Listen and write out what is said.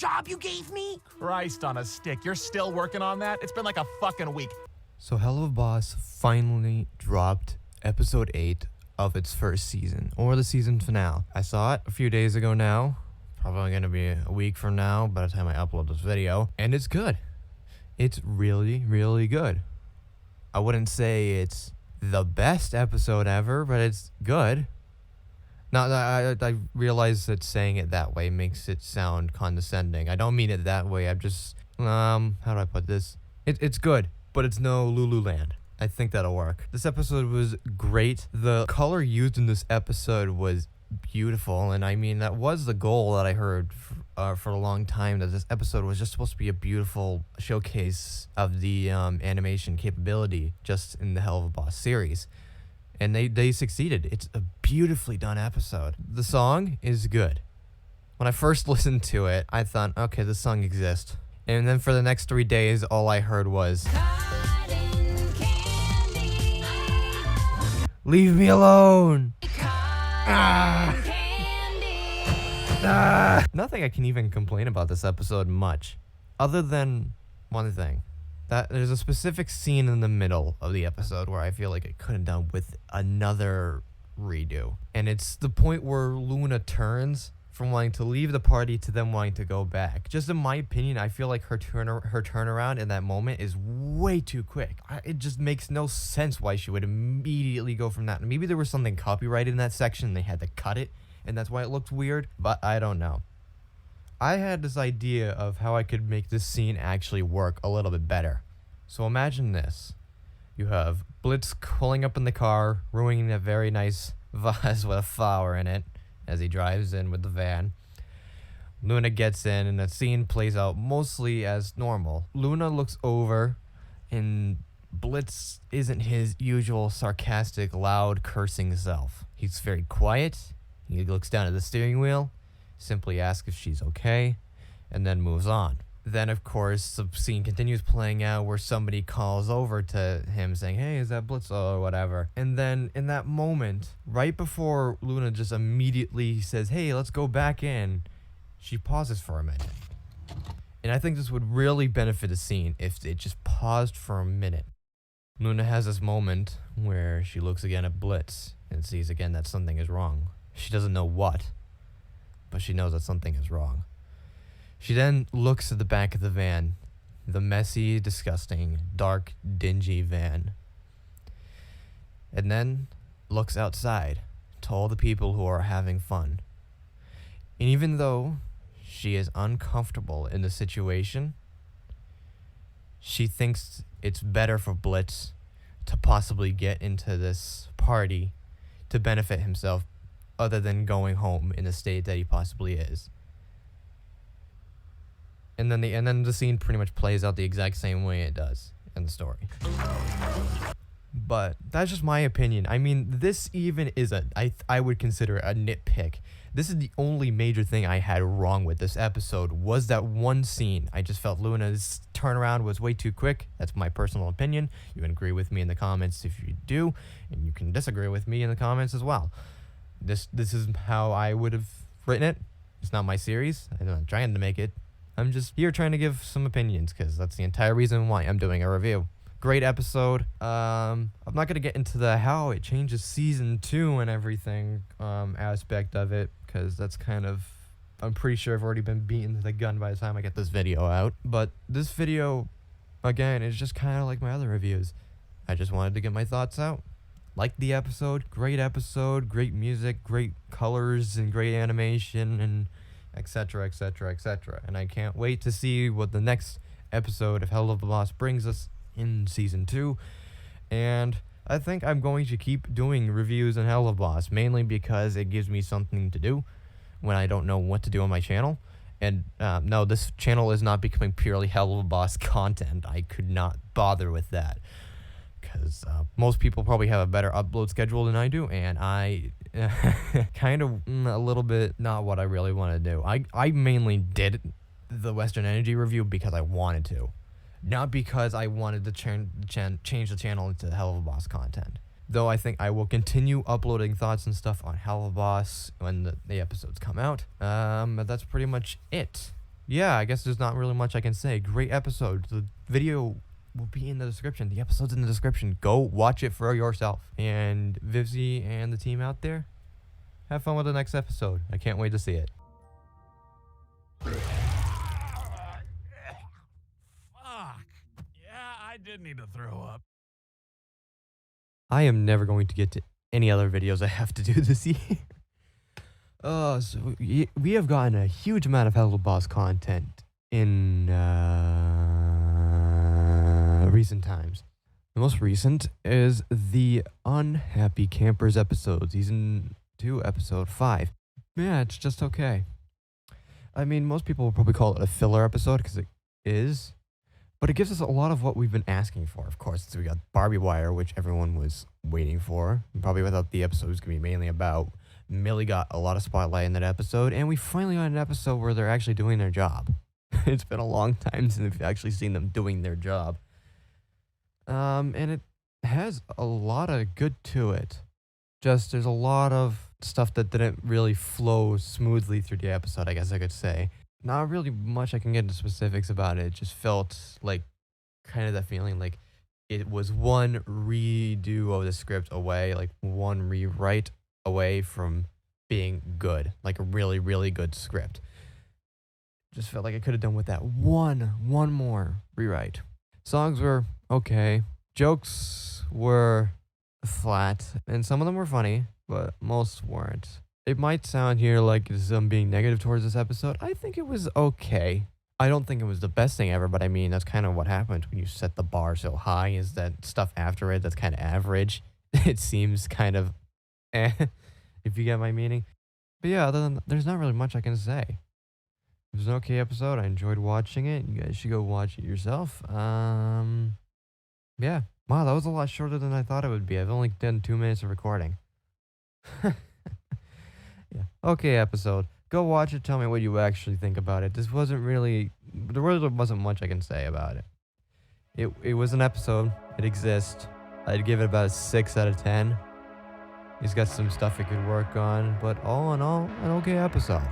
job you gave me? Christ on a stick, you're still working on that? It's been like a fucking week. So Helluva Boss finally dropped episode 8 of its first season, or the season finale. I saw it a few days ago now. Probably gonna be a week from now by the time I upload this video. And it's good. It's really, really good. I wouldn't say it's the best episode ever, but it's good. Now, I realize that saying it that way makes it sound condescending. I don't mean it that way. I'm just, how do I put this? It's good, but it's no Lululand. I think that'll work. This episode was great. The color used in this episode was beautiful, and I mean, that was the goal that I heard for a long time, that this episode was just supposed to be a beautiful showcase of the animation capability just in the Helluva Boss series. And they succeeded. It's a beautifully done episode. The song is good. When I first listened to it, I thought, okay, this song exists. And then for the next 3 days, all I heard was, leave me alone. Nothing I can even complain about this episode much, other than one thing. That there's a specific scene in the middle of the episode where I feel like it could have done with another redo. And it's the point where Luna turns from wanting to leave the party to then wanting to go back. Just in my opinion, I feel like her turnaround in that moment is way too quick. It just makes no sense why she would immediately go from that. Maybe there was something copyrighted in that section and they had to cut it, and that's why it looked weird, but I don't know. I had this idea of how I could make this scene actually work a little bit better. So imagine this. You have Blitz pulling up in the car, ruining a very nice vase with a flower in it as he drives in with the van. Luna gets in and the scene plays out mostly as normal. Luna looks over and Blitz isn't his usual sarcastic, loud, cursing self. He's very quiet. He looks down at the steering wheel, simply asks if she's okay, and then moves on. Then, of course, the scene continues playing out where somebody calls over to him saying, hey, is that Blitz or whatever? And then in that moment, right before Luna just immediately says, hey, let's go back in, she pauses for a minute. And I think this would really benefit the scene if it just paused for a minute. Luna has this moment where she looks again at Blitz and sees again that something is wrong. She doesn't know what, but she knows that something is wrong. She then looks at the back of the van, the messy, disgusting, dark, dingy van, and then looks outside to all the people who are having fun. And even though she is uncomfortable in the situation, she thinks it's better for Blitz to possibly get into this party to benefit himself other than going home in the state that he possibly is. And then the scene pretty much plays out the exact same way it does in the story. But that's just my opinion. I mean, this even is I would consider a nitpick. This is the only major thing I had wrong with this episode, was that one scene. I just felt Luna's turnaround was way too quick. That's my personal opinion. You can agree with me in the comments if you do, and you can disagree with me in the comments as well. This is how I would have written it. It's not my series. I'm not trying to make it. I'm just here trying to give some opinions, because that's the entire reason why I'm doing a review. Great episode. I'm not going to get into the how it changes season 2 and everything aspect of it, because that's kind of, I'm pretty sure I've already been beaten to the gun by the time I get this video out. But this video, again, is just kind of like my other reviews. I just wanted to get my thoughts out. Liked the episode, great music, great colors, and great animation, and etc, etc, etc. And I can't wait to see what the next episode of Helluva Boss brings us in season 2. And I think I'm going to keep doing reviews on Helluva Boss, mainly because it gives me something to do when I don't know what to do on my channel. And no, this channel is not becoming purely Helluva Boss content. I could not bother with that, because most people probably have a better upload schedule than I do, and I kind of a little bit not what I really want to do. I mainly did the Western Energy review because I wanted to, not because I wanted to change the channel into Helluva Boss content. Though I think I will continue uploading thoughts and stuff on Helluva Boss when the episodes come out. But that's pretty much it. yeah, I guess there's not really much I can say. Great episode. The video will be in the description. The episode's in the description. Go watch it for yourself. And Vivzy and the team out there, have fun with the next episode. I can't wait to see it. Fuck. Yeah, I did need to throw up. I am never going to get to any other videos I have to do this year. So we have gotten a huge amount of Helluva content in recent times. The most recent is the Unhappy Campers episode, season 2, episode 5. Yeah, it's just okay. I mean, most people will probably call it a filler episode because it is, but it gives us a lot of what we've been asking for. Of course, so we got Barbie Wire, which everyone was waiting for. Probably without the episode, it's going to be mainly about. Millie got a lot of spotlight in that episode, and we finally got an episode where they're actually doing their job. It's been a long time since we've actually seen them doing their job. And it has a lot of good to it. Just there's a lot of stuff that didn't really flow smoothly through the episode, I guess I could say. Not really much I can get into specifics about it. It just felt like kind of that feeling like it was one redo of the script away, like one rewrite away from being good, like a really, really good script. Just felt like I could have done with that one more rewrite. Songs were okay. Jokes were flat, and some of them were funny, but most weren't. It might sound here like I'm being negative towards this episode. I think it was okay. I don't think it was the best thing ever, but I mean, that's kind of what happens when you set the bar so high, is that stuff after it that's kind of average. It seems kind of if you get my meaning. But yeah, other than that, there's not really much I can say. It was an okay episode. I enjoyed watching it. You guys should go watch it yourself. Yeah. Wow, that was a lot shorter than I thought it would be. I've only done 2 minutes of recording. Yeah. Okay, episode. Go watch it. Tell me what you actually think about it. There really wasn't much I can say about it. It was an episode. It exists. I'd give it about a 6 out of 10. He's got some stuff he could work on, but all in all, an okay episode.